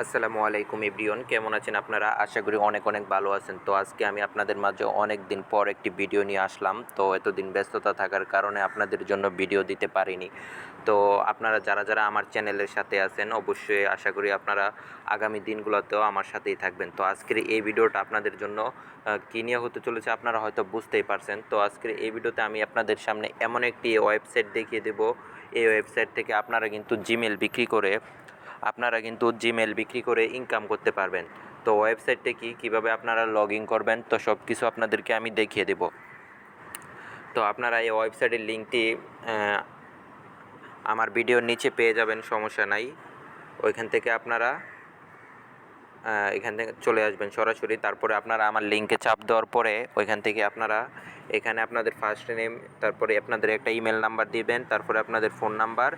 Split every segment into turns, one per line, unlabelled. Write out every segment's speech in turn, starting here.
আসসালামু আলাইকুম এভরিওয়ান, কেমন আছেন আপনারা? আশা করি অনেক অনেক ভালো আছেন। তো আজকে আমি আপনাদের মাঝে অনেক দিন পর একটি ভিডিও নিয়ে আসলাম। তো এতদিন ব্যস্ততা থাকার কারণে আপনাদের জন্য ভিডিও দিতে পারিনি। তো আপনারা যারা যারা আমার চ্যানেলের সাথে আছেন, অবশ্যই আশা করি আপনারা আগামী দিনগুলোতেও আমার সাথেই থাকবেন। তো আজকের এই ভিডিওটা আপনাদের জন্য কী নিয়ে হতে চলেছে আপনারা হয়তো বুঝতেই পারছেন। তো আজকের এই ভিডিওতে আমি আপনাদের সামনে এমন একটি ওয়েবসাইট দেখিয়ে দেব। এই ওয়েবসাইট থেকে আপনারা কিন্তু জিমেল বিক্রি করে ইনকাম করতে পারবেন। তো ওয়েবসাইটটা কীভাবে আপনারা লগ ইন করবেন, তো সব কিছু আপনাদেরকে আমি দেখিয়ে দেব। তো আপনারা এই ওয়েবসাইটের লিঙ্কটি আমার ভিডিওর নিচে পেয়ে যাবেন, সমস্যা নাই। ওইখান থেকে আপনারা এখান থেকে চলে আসবেন সরাসরি। তারপরে আপনারা আমার লিঙ্কে চাপ দেওয়ার পরে ওইখান থেকে আপনারা এখানে আপনাদের ফার্স্ট নেম, তারপরে আপনাদের একটা ইমেল নাম্বার দিবেন, তারপরে আপনাদের phone number,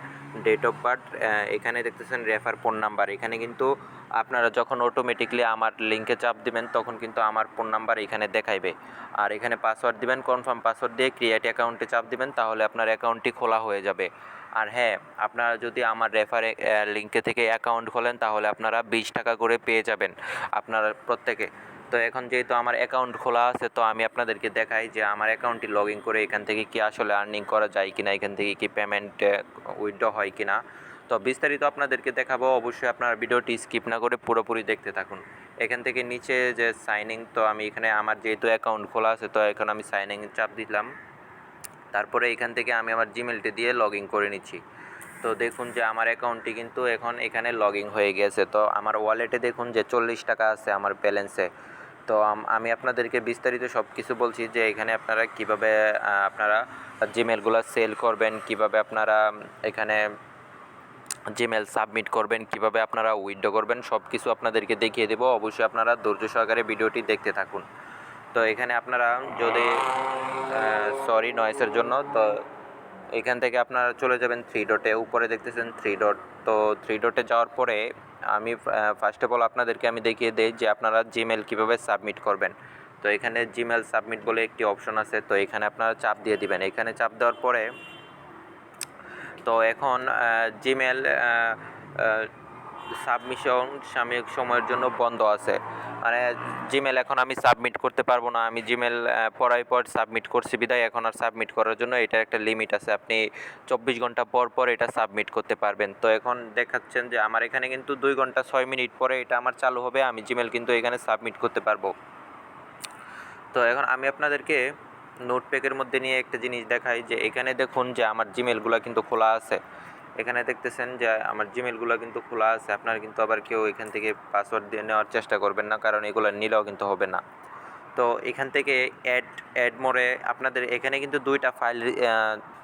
date of birth, এখানে দেখতেছেন রেফার ফোন নাম্বার। এখানে কিন্তু আপনারা যখন অটোমেটিকলি আমার লিঙ্কে চাপ দিবেন তখন কিন্তু আমার ফোন নাম্বার এখানে দেখাইবে। আর এখানে পাসওয়ার্ড দিবেন, কনফার্ম পাসওয়ার্ড দিয়ে ক্রিয়েট অ্যাকাউন্টে চাপ দিবেন, তাহলে আপনার অ্যাকাউন্টটি খোলা হয়ে যাবে। আর হ্যাঁ, আপনারা যদি আমার রেফারে লিঙ্কে থেকে অ্যাকাউন্ট খোলেন তাহলে আপনারা 20 টাকা করে পেয়ে যাবেন আপনারা প্রত্যেকে। তো এখন যেহেতু আমার অ্যাকাউন্ট খোলা আছে, তো আমি আপনাদেরকে দেখাই যে আমার অ্যাকাউন্টটি লগ ইন করে এখান থেকে কি আসলে আর্নিং করা যায় কিনা, এখান থেকে কি পেমেন্ট উইথড্র হয় কিনা। তো বিস্তারিত আপনাদেরকে দেখাবো, অবশ্যই আপনারা ভিডিওটি স্কিপ না করে পুরোপুরি দেখতে থাকুন। এখান থেকে নিচে যে সাইন ইন, তো আমি এখানে আমার যেহেতু অ্যাকাউন্ট খোলা আছে তো এখন আমি সাইন ইন চাপ দিলাম। তারপরে এখান থেকে আমি আমার জিমেলটি দিয়ে লগ ইন করে নিচ্ছি। তো দেখুন যে আমার অ্যাকাউন্টটি কিন্তু এখন এখানে লগ ইন হয়ে গেছে। তো আমার ওয়ালেটে দেখুন যে 40 টাকা আছে আমার ব্যালেন্সে। তো আমি আপনাদেরকে বিস্তারিত সব কিছু বলছি যে এখানে আপনারা কীভাবে আপনারা জিমেলগুলো সেল করবেন, কিভাবে আপনারা এখানে জিমেল সাবমিট করবেন, কিভাবে আপনারা উইথড্র করবেন, সব কিছু আপনাদেরকে দেখিয়ে দেবো। অবশ্যই আপনারা ধৈর্য সহকারে ভিডিওটি দেখতে থাকুন। তো এখানে আপনারা যদি সরি নয়েসের জন্য, তো এখান থেকে আপনারা চলে যাবেন থ্রি ডটে, উপরে দেখতেছেন থ্রি ডট। তো থ্রি ডটে যাওয়ার পরে আমি ফার্স্ট অফ অল আপনাদেরকে আমি দেখিয়ে দিই যে আপনারা জিমেল কীভাবে সাবমিট করবেন। তো এখানে জিমেল সাবমিট বলে একটি অপশন আছে, তো এখানে আপনারা চাপ দিয়ে দিবেন। এখানে চাপ দেওয়ার পরে তো এখন জিমেল সাবমিশন সাময়িক সময়ের জন্য বন্ধ আছে। মানে জিমেল এখন আমি সাবমিট করতে পারবো না। আমি জিমেল পড়াই পর সাবমিট করছি বিদায় এখন আর সাবমিট করার জন্য এটার একটা লিমিট আছে, আপনি 24 ঘন্টা পর পর এটা সাবমিট করতে পারবেন। তো এখন দেখাচ্ছেন যে আমার এখানে কিন্তু 2 ঘন্টা 6 মিনিট পরে এটা আমার চালু হবে, আমি জিমেল কিন্তু এখানে সাবমিট করতে পারবো। তো এখন আমি আপনাদেরকে নোটপ্যাকের মধ্যে নিয়ে একটা জিনিস দেখাই যে এখানে দেখুন যে আমার জিমেলগুলো কিন্তু খোলা আছে। এখানে দেখতেছেন যে আমার জিমেলগুলো কিন্তু খোলা আছে। আপনারা কিন্তু আবার কেউ এখান থেকে পাসওয়ার্ড দিয়ে নেওয়ার চেষ্টা করবেন না, কারণ এগুলো নিলেও কিন্তু হবে না। তো এখান থেকে অ্যাড মোরে আপনাদের এখানে কিন্তু 2টা ফাইল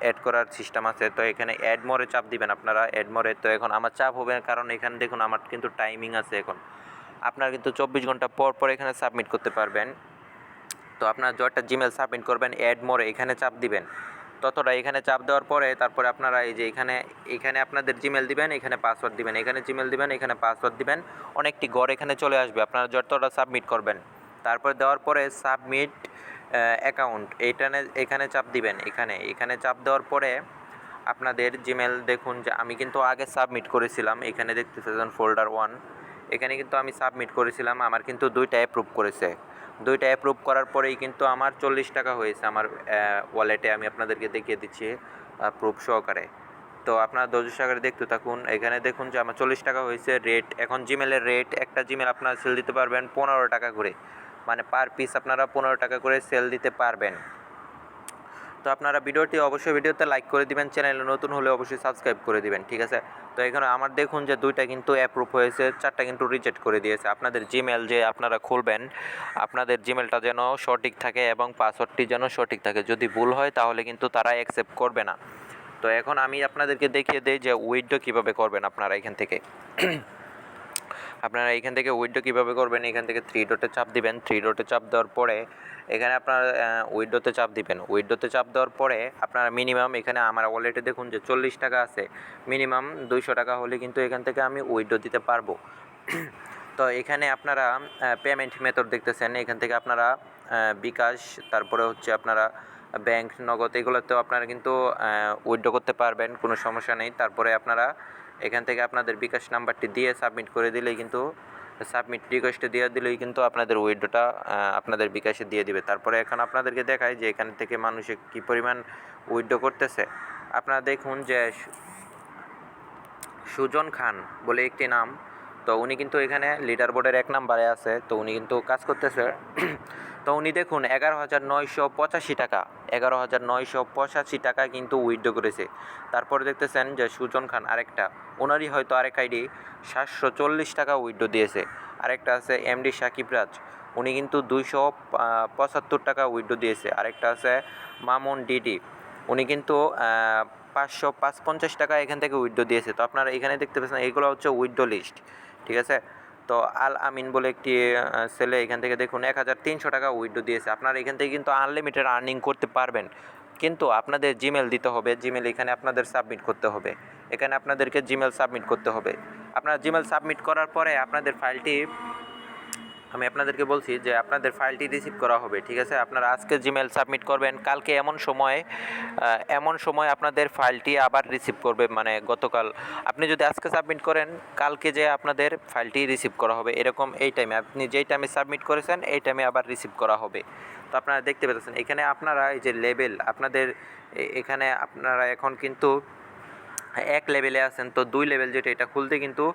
অ্যাড করার সিস্টেম আছে। তো এখানে অ্যাড মোরে চাপ দিবেন আপনারা, অ্যাড মোরে। তো এখন আমার চাপ হবে কারণ এখানে দেখুন আমার কিন্তু টাইমিং আছে। এখন আপনারা কিন্তু 24 ঘন্টা পর পর এখানে সাবমিট করতে পারবেন। তো আপনারা যতটা জিমেল সাবমিট করবেন অ্যাড মোরে এখানে চাপ দিবেন, ততটা এখানে চাপ দেওয়ার পরে তারপরে আপনারা এই যে এখানে আপনাদের জিমেল দিবেন, এখানে পাসওয়ার্ড দিবেন, এখানে জিমেল দিবেন, এখানে পাসওয়ার্ড দিবেন, অনেকটি ঘর এখানে চলে আসবে। আপনারা যতটা সাবমিট করবেন তারপরে দেওয়ার পরে সাবমিট অ্যাকাউন্ট এখানে চাপ দিবেন। এখানে চাপ দেওয়ার পরে আপনাদের জিমেল দেখুন যে আমি কিন্তু আগে সাবমিট করেছিলাম। এখানে দেখতেছেন ফোল্ডার 1, এখানে কিন্তু আমি সাবমিট করেছিলাম, আমার কিন্তু 2টা অ্যাপ্রুভ করেছে। 2টা অ্যাপ্রুভ করার পরেই কিন্তু আমার 40 টাকা হয়েছে আমার ওয়ালেটে। আমি আপনাদেরকে দেখিয়ে দিচ্ছি প্রুফ সহকারে। তো আপনারা ধৈর্য সহকারে দেখতে থাকুন। এখানে দেখুন যে আমার 40 টাকা হয়েছে। রেট এখন জিমেলের রেট, একটা জিমেল আপনারা সেল দিতে পারবেন 15 টাকা করে, মানে পার পিস আপনারা 15 টাকা করে সেল দিতে পারবেন। তো আপনারা ভিডিওতে লাইক করে দিবেন, চ্যানেলে নতুন হলে অবশ্যই সাবস্ক্রাইব করে দিবেন, ঠিক আছে। তো এখানে আমার দেখুন যে 2টা কিন্তু অ্যাপ্রুভ হয়েছে, 4টা কিন্তু রিজেক্ট করে দিয়েছে। আপনাদের জিমেল যে আপনারা খুলবেন, আপনাদের জিমেলটা যেন সঠিক থাকে এবং পাসওয়ার্ডটি যেন সঠিক থাকে। যদি ভুল হয় তাহলে কিন্তু তারা অ্যাকসেপ্ট করবে না। তো এখন আমি আপনাদেরকে দেখিয়ে দিই যে উইথড্র কীভাবে করবেন। আপনারা এখান থেকে উইথড্র কীভাবে করবেন, এখান থেকে থ্রি ডটে চাপ দিবেন। থ্রি ডটে চাপ দেওয়ার পরে এখানে আপনারা উইথড্রতে চাপ দিবেন। উইথড্রতে চাপ দেওয়ার পরে আপনারা মিনিমাম, এখানে আমার ওয়ালেটে দেখুন যে 40 টাকা আছে, মিনিমাম 200 টাকা হলে কিন্তু এখান থেকে আমি উইথড্র দিতে পারবো। তো এখানে আপনারা পেমেন্ট মেথড দেখতেছেন, এখান থেকে আপনারা বিকাশ, তারপরে হচ্ছে আপনারা ব্যাংক, নগদ, এগুলোতেও আপনারা কিন্তু উইথড্র করতে পারবেন, কোনো সমস্যা নেই। তারপরে আপনারা এখান থেকে আপনাদের বিকাশ নাম্বারটি দিয়ে সাবমিট করে দিলেই কিন্তু সাবমিট রিকোয়েস্টে দিয়ে দিলেই কিন্তু আপনাদের উইথড্রটা আপনাদের বিকাশে দিয়ে দিবে। তারপরে এখন আপনাদেরকে দেখায় যে এখান থেকে মানুষে কী পরিমাণ উইথড্র করতেছে। আপনারা দেখুন যে সুজন খান বলে একটি নাম, তো উনি কিন্তু এখানে লিডার বোর্ডের 1 নাম্বারে আছে, তো উনি কিন্তু কাজ করতেছে। তো উনি দেখুন 11,985 টাকা 11,985 টাকা কিন্তু উইথড্র করেছে। তারপরে দেখতেছেন যে সুজন খান আরেকটা, ওনারই হয়তো আরেক আইডি 740 টাকা উইথড্র দিয়েছে। আরেকটা আছে এমডি সাকিব রাজ, উনি কিন্তু 275 টাকা উইথড্র দিয়েছে। আরেকটা আছে মামুন ডিডি, উনি কিন্তু 555 টাকা এখান থেকে উইথড্র দিয়েছে। তো আপনারা এখানে দেখতে পাচ্ছেন এইগুলো হচ্ছে উইথড্র লিস্ট, ঠিক আছে। তো আল আমিন বলে একটি ছেলে এখান থেকে দেখুন 1300 টাকা উইথড্র দিয়েছে। আপনারা এখান থেকে কিন্তু আনলিমিটেড আর্নিং করতে পারবেন, কিন্তু আপনাদের জিমেল দিতে হবে। জিমেল এখানে আপনাদের সাবমিট করতে হবে, এখানে আপনাদেরকে জিমেল সাবমিট করতে হবে। আপনার জিমেল সাবমিট করার পরে আপনাদের ফাইলটি, আমি আপনাদেরকে বলছি যে আপনাদের ফাইলটি রিসিভ করা হবে, ঠিক আছে। আপনারা আজকে জিমেল সাবমিট করবেন, কালকে এমন সময় আপনাদের ফাইলটি আবার রিসিভ করবে, মানে গতকাল আপনি যদি আজকে সাবমিট করেন, কালকে যে আপনাদের ফাইলটি রিসিভ করা হবে, এরকম এই টাইমে আপনি যেই টাইমে সাবমিট করেছেন এই টাইমে আবার রিসিভ করা হবে। তো আপনারা দেখতে পেতেছেন এখানে আপনারা এই যে লেভেল আপনাদের এখানে আপনারা এখন কিন্তু 1 লেভেলে আছেন। তো 2 লেভেল যেটা, এটা খুলতে কিন্তু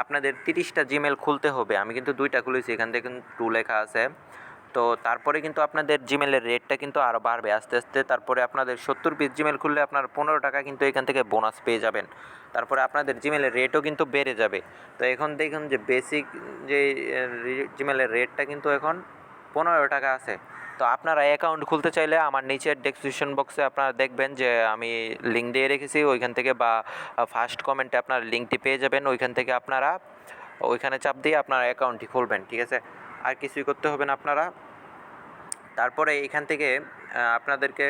আপনাদের 30টা জিমেল খুলতে হবে। আমি কিন্তু 2টা খুলেছি, এখান থেকে 2 লেখা আছে। তো তারপরে কিন্তু আপনাদের জিমেলের রেটটা কিন্তু আরও বাড়বে আস্তে আস্তে। তারপরে আপনাদের 70 পিস জিমেল খুললে আপনার 15 টাকা কিন্তু এখান থেকে বোনাস পেয়ে যাবেন। তারপরে আপনাদের জিমেলের রেটও কিন্তু বেড়ে যাবে। তো এখন দেখুন যে বেসিক যে জিমেলের রেটটা কিন্তু এখন 15 টাকা আছে। তো আপনারা অ্যাকাউন্ট খুলতে চাইলে আমার নিচের ডেসক্রিপশন বক্সে আপনারা দেখবেন যে আমি লিঙ্ক দিয়ে রেখেছি, ওইখান থেকে বা ফার্স্ট কমেন্টে আপনার লিঙ্কটি পেয়ে যাবেন। ওইখান থেকে আপনারা ওইখানে চাপ দিয়ে আপনার অ্যাকাউন্টটি খুলবেন, ঠিক আছে। আর কিছুই করতে হবে না আপনারা। তারপরে এখান থেকে আপনাদেরকে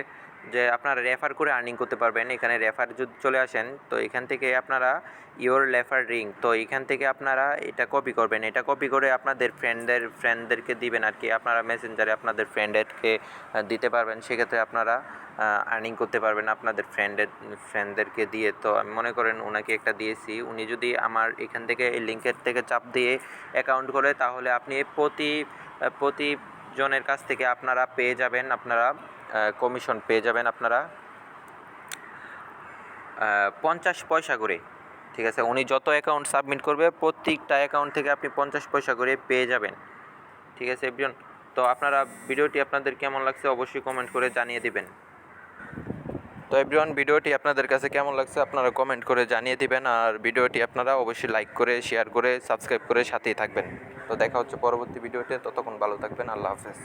যে আপনারা রেফার করে আর্নিং করতে পারবেন। এখানে রেফার যদি চলে আসেন, তো এখান থেকে আপনারা ইওর রেফার রিং, তো এখান থেকে আপনারা এটা কপি করবেন। এটা কপি করে আপনাদের ফ্রেন্ডদেরকে দিবেন আর কি। আপনারা মেসেঞ্জারে আপনাদের ফ্রেন্ডদেরকে দিতে পারবেন, সেক্ষেত্রে আপনারা আর্নিং করতে পারবেন আপনাদের ফ্রেন্ডদেরকে দিয়ে। তো আমি মনে করেন ওনাকে একটা দিয়েছি, উনি যদি আমার এখান থেকে এই লিঙ্কের থেকে চাপ দিয়ে অ্যাকাউন্ট করে, তাহলে আপনি প্রতি জনের কাছ থেকে আপনারা পেয়ে যাবেন, আপনারা কমিশন পেয়ে যাবেন আপনারা 50 পয়সা করে, ঠিক আছে। উনি যত অ্যাকাউন্ট সাবমিট করবে প্রত্যেকটা অ্যাকাউন্ট থেকে আপনি 50 পয়সা করে পেয়ে যাবেন, ঠিক আছে এভরিওয়ান। তো আপনারা ভিডিওটি আপনাদের কেমন লাগছে অবশ্যই কমেন্ট করে জানিয়ে দিবেন। তো এভরিওয়ান, ভিডিওটি আপনাদের কাছে কেমন লাগছে আপনারা কমেন্ট করে জানিয়ে দিবেন। আর ভিডিওটি আপনারা অবশ্যই লাইক করে, শেয়ার করে, সাবস্ক্রাইব করে সাথেই থাকবেন। তো দেখা হচ্ছে পরবর্তী ভিডিওতে, ততক্ষণ ভালো থাকবেন। আল্লাহ হাফেজ।